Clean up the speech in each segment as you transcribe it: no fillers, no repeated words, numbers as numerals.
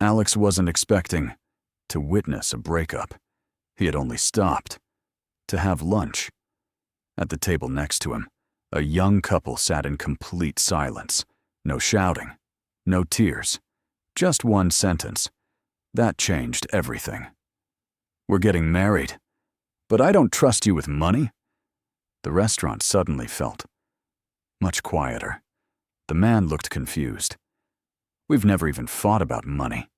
Alex wasn't expecting to witness a breakup. He had only stopped to have lunch. At the table next to him, a young couple sat in complete silence. No shouting, no tears, just one sentence. That changed everything. "We're getting married, but I don't trust you with money." The restaurant suddenly felt much quieter. The man looked confused. "We've never even thought about money."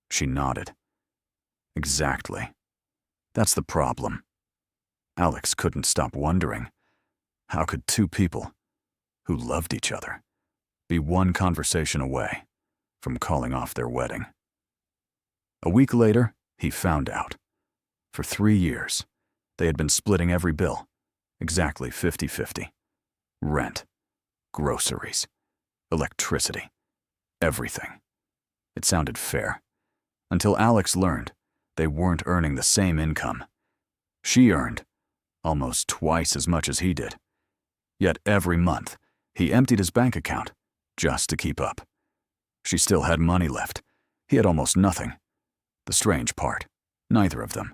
She nodded. "Exactly. That's the problem." Alex couldn't stop wondering, how could two people who loved each other be one conversation away from calling off their wedding? A week later, he found out. For 3 years, they had been splitting every bill, exactly 50-50. Rent, groceries, electricity, everything. It sounded fair, until Alex learned they weren't earning the same income. She earned almost twice as much as he did. Yet every month, he emptied his bank account just to keep up. She still had money left. He had almost nothing. The strange part, neither of them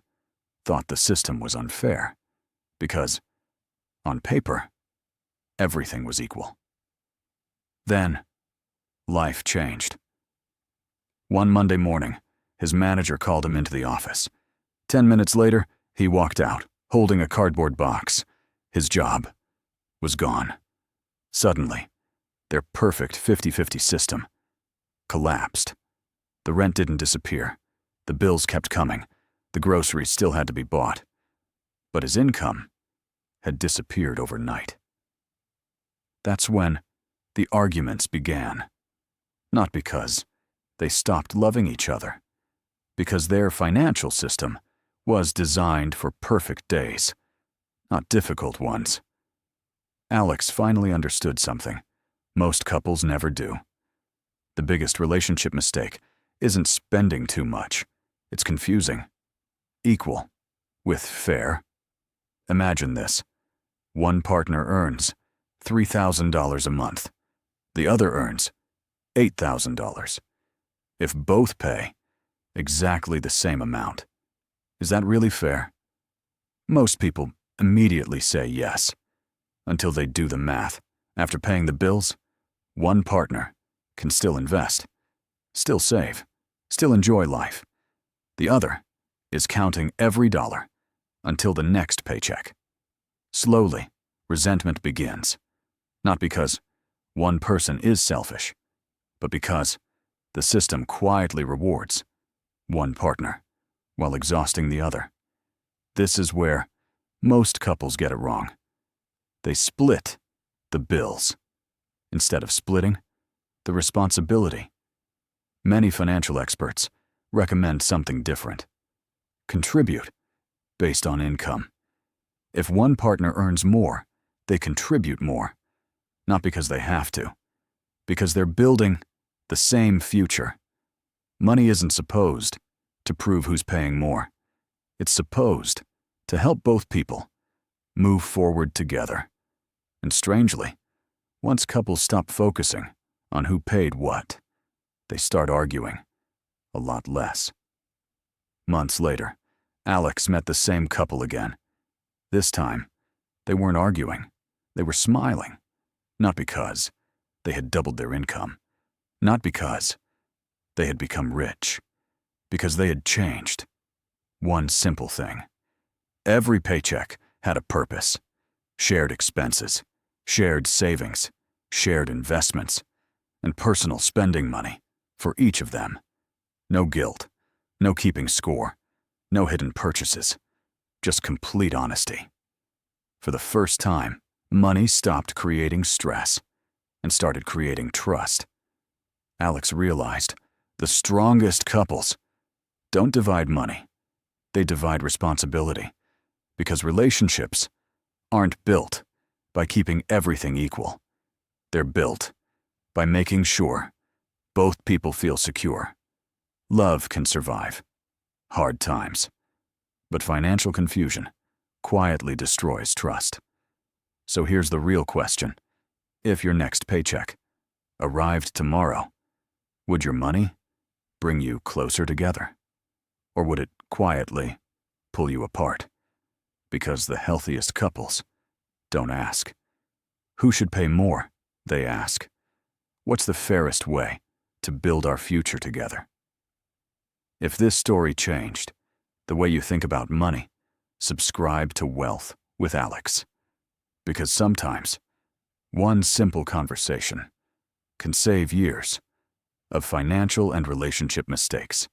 thought the system was unfair, because, on paper, everything was equal. Then, life changed. One Monday morning, his manager called him into the office. 10 minutes later, he walked out, holding a cardboard box. His job was gone. Suddenly, their perfect 50-50 system collapsed. The rent didn't disappear. The bills kept coming. The groceries still had to be bought. But his income had disappeared overnight. That's when the arguments began. Not because they stopped loving each other, because their financial system was designed for perfect days, not difficult ones. Alex finally understood something most couples never do. The biggest relationship mistake isn't spending too much. It's confusing equal with fair. Imagine this. One partner earns $3,000 a month. The other earns $8,000. If both pay exactly the same amount, is that really fair? Most people immediately say yes, until they do the math. After paying the bills, one partner can still invest, still save, still enjoy life. The other is counting every dollar until the next paycheck. Slowly, resentment begins, not because one person is selfish, but because the system quietly rewards one partner while exhausting the other. This is where most couples get it wrong. They split the bills instead of splitting the responsibility. Many financial experts recommend something different. Contribute based on income. If one partner earns more, they contribute more, not because they have to, because they're building the same future. Money isn't supposed to prove who's paying more. It's supposed to help both people move forward together. And strangely, once couples stop focusing on who paid what, they start arguing a lot less. Months later, Alex met the same couple again. This time, they weren't arguing. They were smiling. Not because they had doubled their income. Not because they had become rich. Because they had changed. One simple thing. Every paycheck had a purpose. Shared expenses, shared savings, shared investments, and personal spending money for each of them. No guilt, no keeping score, no hidden purchases, just complete honesty. For the first time, money stopped creating stress and started creating trust. Alex realized the strongest couples don't divide money, they divide responsibility, because relationships aren't built by keeping everything equal. They're built by making sure both people feel secure. Love can survive hard times, but financial confusion quietly destroys trust. So here's the real question. If your next paycheck arrived tomorrow, would your money bring you closer together? Or would it quietly pull you apart? Because the healthiest couples don't ask. Who should pay more? They ask. What's the fairest way to build our future together? If this story changed the way you think about money, subscribe to Wealth with Alex. Because sometimes one simple conversation can save years of financial and relationship mistakes.